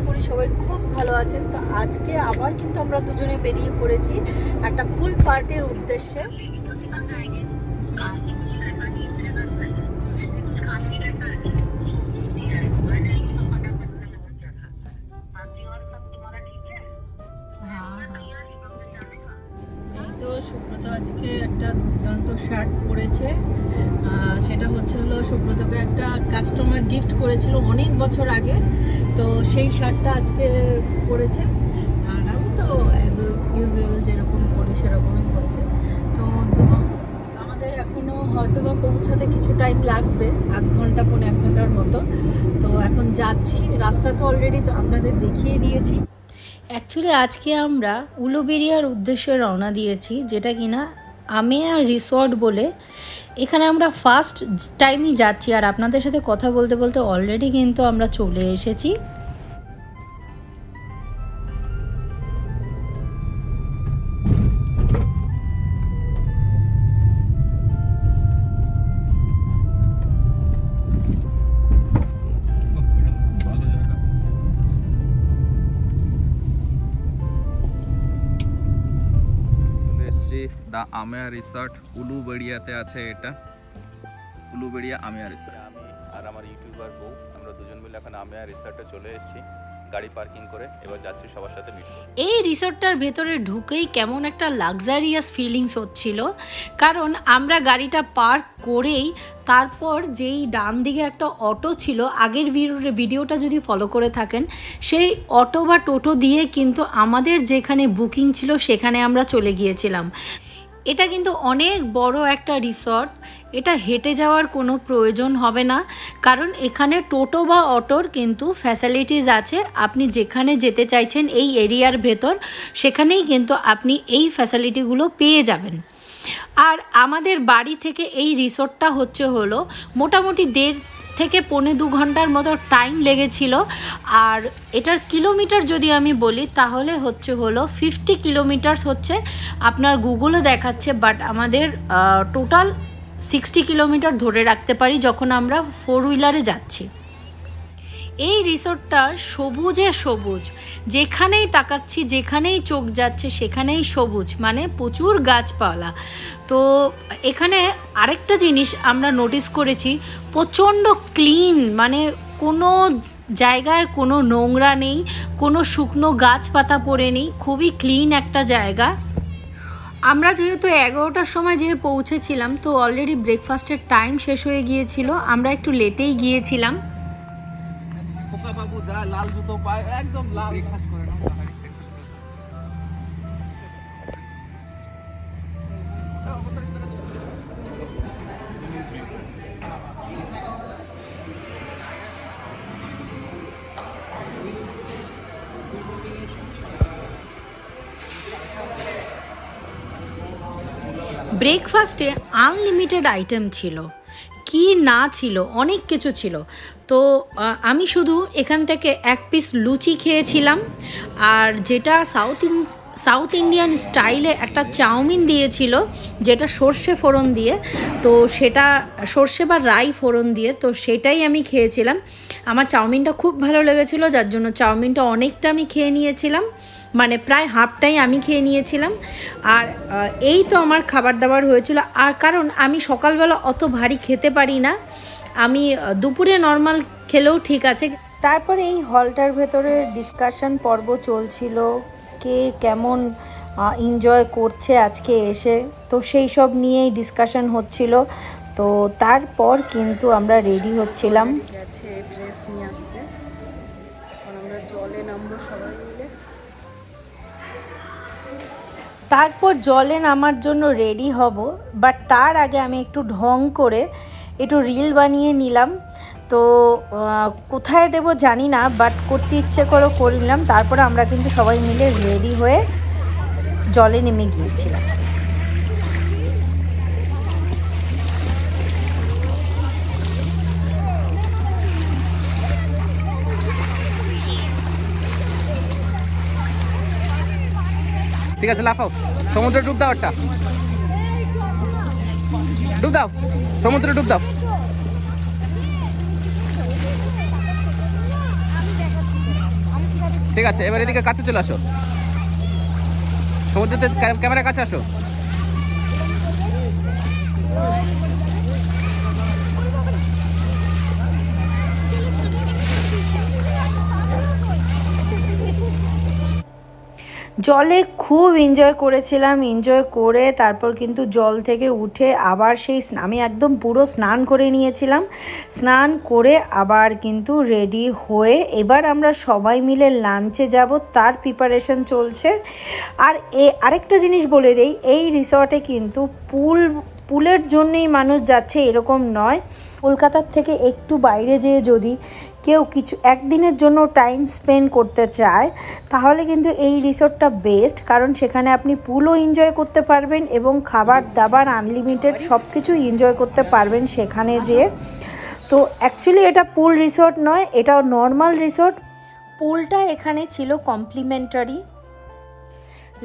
আশা করি সবাই খুব ভালো আছেন। তো আজকে আবার কিন্তু আমরা দুজনে বেরিয়ে পড়েছি একটা পুল পার্টির উদ্দেশ্যে। এই তো সুব্রত আজকে একটা দুর্দান্ত শার্ট পরেছে, সেটা হলো সুব্রতকে একটা কাস্টমার গিফট করেছিল অনেক বছর আগে, তো সেই শার্টটা আজকে পরেছে। আর আমি তো অ্যাজ ইউজুয়াল যেরকম পরি সেরকমই পরেছে। তো আমাদের এখনও হয়তো বা পৌঁছাতে কিছু টাইম লাগবে, আধ ঘন্টা 1 ঘন্টার মতো। তো এখন যাচ্ছি, রাস্তা তো অলরেডি তো আপনাদের দেখিয়ে দিয়েছি। অ্যাকচুয়ালি আজকে আমরা উলুবেরিয়ার উদ্দেশ্যে রওনা দিয়েছি, যেটা কিনা আমেয়া রিসর্ট বলে। এখানে আমরা ফার্স্ট টাইমই যাচ্ছি, আর আপনাদের সাথে কথা বলতে বলতে অলরেডি কিন্তু আমরা চলে এসেছি। দা আমেয়া রিসর্ট উলুবেড়িয়াতে আছে। এটা উলুবেড়িয়া আমেয়া রিসর্ট। আমি আর আমার ইউটিউবার বউ আমরা দুজন মিলে এখন আমেয়া রিসর্টে চলে এসেছি গাড়ি পার্কিং করে। এবার যাচ্ছি সবার সাথে মিট করতে। এই রিসর্টটার ভেতরে ঢুকেই কেমন একটা লাক্সারিয়াস ফিলিংস হচ্ছিল, কারণ আমরা গাড়িটা পার্ক করেই তারপর যেই ডান দিকে একটা অটো ছিল, আগের ভিডিওটা যদি ফলো করে থাকেন, সেই অটো বা টোটো দিয়ে কিন্তু আমাদের যেখানে বুকিং ছিল সেখানে আমরা চলে গিয়েছিলাম। এটা কিন্তু অনেক বড় একটা রিসর্ট, এটা হেঁটে যাওয়ার কোনো প্রয়োজন হবে না, কারণ এখানে টোটো বা অটোর কিন্তু ফ্যাসিলিটিস আছে। আপনি যেখানে যেতে চাইছেন এই এরিয়ার ভেতর, সেখানেই কিন্তু আপনি এই ফ্যাসিলিটিগুলো পেয়ে যাবেন। আর আমাদের বাড়ি থেকে এই রিসর্টটা হলো মোটামুটি 1.5 থেকে 1.25 ঘন্টার মতো টাইম লেগেছিল। আর এটার কিলোমিটার যদি আমি বলি তাহলে হলো 50 কিলোমিটার্স হচ্ছে, আপনার গুগলে দেখাচ্ছে, বাট আমাদের টোটাল 60 কিলোমিটার ধরে রাখতে পারি যখন আমরা 4 হুইলারে যাচ্ছি। এই রিসর্টটা সবুজে সবুজ, যেখানেই তাকাচ্ছি যেখানেই চোখ যাচ্ছে সেখানেই সবুজ, মানে প্রচুর গাছপালা। তো এখানে আরেকটা জিনিস আমরা নোটিস করেছি, প্রচণ্ড ক্লিন, মানে কোনো জায়গায় কোনো নোংরা নেই, কোনো শুকনো গাছপাতা পড়ে নেই, খুবই ক্লিন একটা জায়গা। আমরা যেহেতু 11টার সময় যেয়ে পৌঁছেছিলাম, তো অলরেডি ব্রেকফাস্টের টাইম শেষ হয়ে গিয়েছিল, আমরা একটু লেটেই গিয়েছিলাম। বাবু যা লাল জুতো পায় একদম লাল খাস করে না। ব্রেকফাস্টে আনলিমিটেড আইটেম ছিল, কি না ছিল, অনেক কিছু ছিল। তো আমি শুধু এখান থেকে 1 পিস লুচি খেয়েছিলাম, আর যেটা সাউথ ইন্ডিয়ান স্টাইলে একটা চাউমিন দিয়েছিল, যেটা সর্ষে ফোড়ন দিয়ে, তো সেটা সর্ষে বা রাই ফোড়ন দিয়ে, তো সেটাই আমি খেয়েছিলাম। আমার চাউমিনটা খুব ভালো লেগেছিলো, যার জন্য চাউমিনটা অনেকটা আমি খেয়ে নিয়েছিলাম, মানে প্রায় হাফটাই আমি খেয়ে নিয়েছিলাম। আর এই তো আমার খাবার দাবার হয়েছিল। আর কারণ আমি সকালবেলা অত ভারী খেতে পারি না, আমি দুপুরে নর্মাল খেলেও ঠিক আছে। তারপরে এই হলটার ভেতরে ডিসকাশন পর্ব চলছিল, কে কেমন এনজয় করছে আজকে এসে, তো সেই সব নিয়েই ডিসকাশন হচ্ছিল। তো তারপর কিন্তু আমরা রেডি হচ্ছিলাম, গেছে ড্রেস নিয়ে আসতে, আমরা জলে নামবো সবাই মিলে। তারপর জলে নামার জন্য রেডি হব, বাট তার আগে আমি একটু ঢং করে একটু রিল বানিয়ে নিলাম। তো কোথায় দেব জানি না, বাট করতে ইচ্ছে করে নিলাম। তারপরে আমরা কিন্তু সবাই মিলে রেডি হয়ে জলে নেমে গিয়েছিলাম। ঠিক আছে, লাফাও, সমুদ্রে ডুব দাও, একটা ডুব দাও, সমুদ্রে ডুব দাও। ঠিক আছে, এবার এদিকে কাছে চলে আসো, সমুদ্রতে ক্যামেরার কাছে আসো। জলে খুব এনজয় করেছিলাম, এনজয় করে তারপর কিন্তু জল থেকে উঠে আবার সেই আমি একদম পুরো স্নান করে নিয়েছিলাম। স্নান করে আবার কিন্তু রেডি হয়ে এবার আমরা সবাই মিলে লাঞ্চে যাব, তার প্রিপারেশন চলছে। আর আরেকটা জিনিস বলে দেই, এই রিসর্টে কিন্তু পুলের জন্যই মানুষ যাচ্ছে এরকম নয়। কলকাতার থেকে একটু বাইরে যেয়ে যদি কেউ কিছু একদিনের জন্য টাইম স্পেন্ড করতে চায় তাহলে কিন্তু এই রিসর্টটা বেস্ট, কারণ সেখানে আপনি পুলও এনজয় করতে পারবেন এবং খাবার দাবার আনলিমিটেড সব কিছু এনজয় করতে পারবেন সেখানে যেয়ে। তো অ্যাকচুয়ালি এটা পুল রিসর্ট নয়, এটা নর্মাল রিসর্ট। পুলটা এখানে ছিল কমপ্লিমেন্টারি।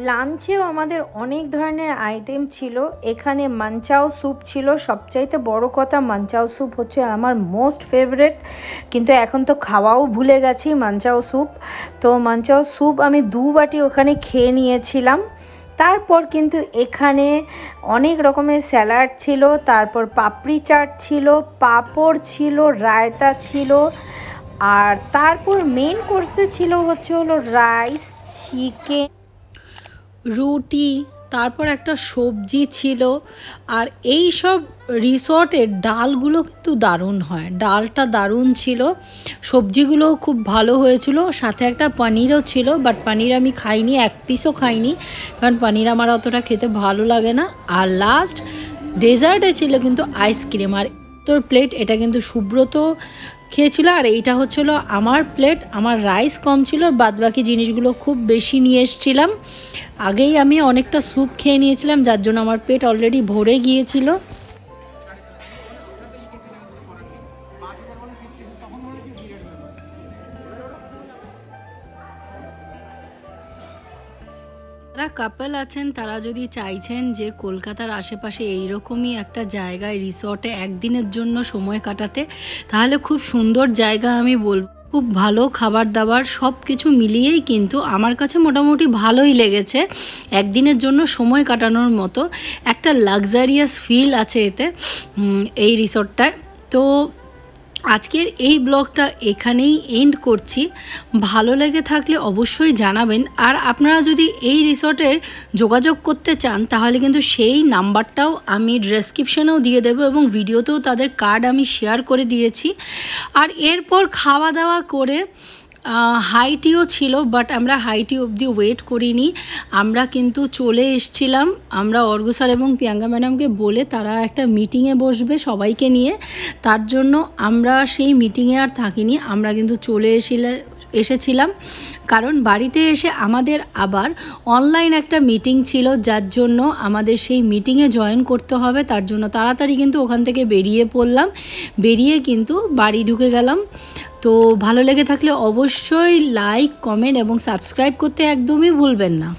লাঞ্চেও আমাদের অনেক ধরনের আইটেম ছিল। এখানে মাঞ্চাও স্যুপ ছিল, সবচাইতে বড় কথা মাঞ্চাও স্যুপ হচ্ছে আমার মোস্ট ফেভারেট, কিন্তু এখন তো খাওয়াও ভুলে গেছি মাঞ্চাও স্যুপ। তো মাঞ্চাও স্যুপ আমি 2 বাটি ওখানে খেয়ে নিয়েছিলাম। তারপর কিন্তু এখানে অনেক রকমের স্যালাড ছিল, তারপর পাপড়ি চাট ছিল, পাঁপড় ছিল, রায়তা ছিল, আর তারপর মেন কোর্সে ছিল হলো রাইস, চিকেন, রুটি, তারপর একটা সবজি ছিল। আর এই সব রিসর্টের ডালগুলো কিন্তু দারুণ হয়, ডালটা দারুণ ছিল, সবজিগুলোও খুব ভালো হয়েছিল, সাথে একটা পনিরও ছিল, বাট পনির আমি খাইনি, 1 পিসও খাইনি, কারণ পনির আমার অতটা খেতে ভালো লাগে না। আর লাস্ট ডেজার্টে ছিল কিন্তু আইসক্রিম, আর তোর প্লেট এটা কিন্তু সুব্রত খেয়েছিল, আর এইটা হচ্ছিল আমার প্লেট। আমার রাইস কম ছিল, বাদবাকি জিনিসগুলো খুব বেশি নিয়ে এসেছিলাম। আগেই আমি অনেকটা স্যুপ খেয়ে নিয়েছিলাম, যার জন্য আমার পেট অলরেডি ভরে গিয়েছিল। যারা কাপল আছেন তারা যদি চাইছেন যে কলকাতার আশেপাশে এইরকমই একটা জায়গায় রিসর্টে একদিনের জন্য সময় কাটাতে, তাহলে খুব সুন্দর জায়গা আমি বলবো। খুব ভালো খাবার দাবার সব কিছু মিলিয়েই কিন্তু আমার কাছে মোটামুটি ভালোই লেগেছে। একদিনের জন্য সময় কাটানোর মতো একটা লাক্সারিয়াস ফিল আছে এতে, এই রিসর্টটায়। তো আজকের এই ব্লগটা এখানেই এন্ড করছি। ভালো লেগে থাকলে অবশ্যই জানাবেন। আর আপনারা যদি এই রিসর্টের যোগাযোগ করতে চান তাহলে কিন্তু সেই নাম্বারটাও আমি ডেসক্রিপশনেও দিয়ে দেবো, এবং ভিডিওতেও তাদের কার্ড আমি শেয়ার করে দিয়েছি। আর এরপর খাওয়া দাওয়া করে হাইটিও ছিল, বাট আমরা হাইটি অবধি ওয়েট করিনি, আমরা কিন্তু চলে এসছিলাম। আমরা অর্ঘ্য স্যার এবং প্রিয়াঙ্কা ম্যাডামকে বলে তারা একটা মিটিংয়ে বসবে সবাইকে নিয়ে, তার জন্য আমরা সেই মিটিংয়ে আর থাকিনি, আমরা কিন্তু চলে এসেছিলাম। কারণ বাড়িতে এসে আমাদের আবার অনলাইন একটা মিটিং ছিল, যার জন্য আমাদের সেই মিটিংয়ে জয়েন করতে হবে, তার জন্য তাড়াতাড়ি কিন্তু ওখান থেকে বেরিয়ে পড়লাম, বেরিয়ে কিন্তু বাড়ি ঢুকে গেলাম। তো ভালো লেগে থাকলে অবশ্যই লাইক, কমেন্ট এবং সাবস্ক্রাইব করতে একদমই ভুলবেন না।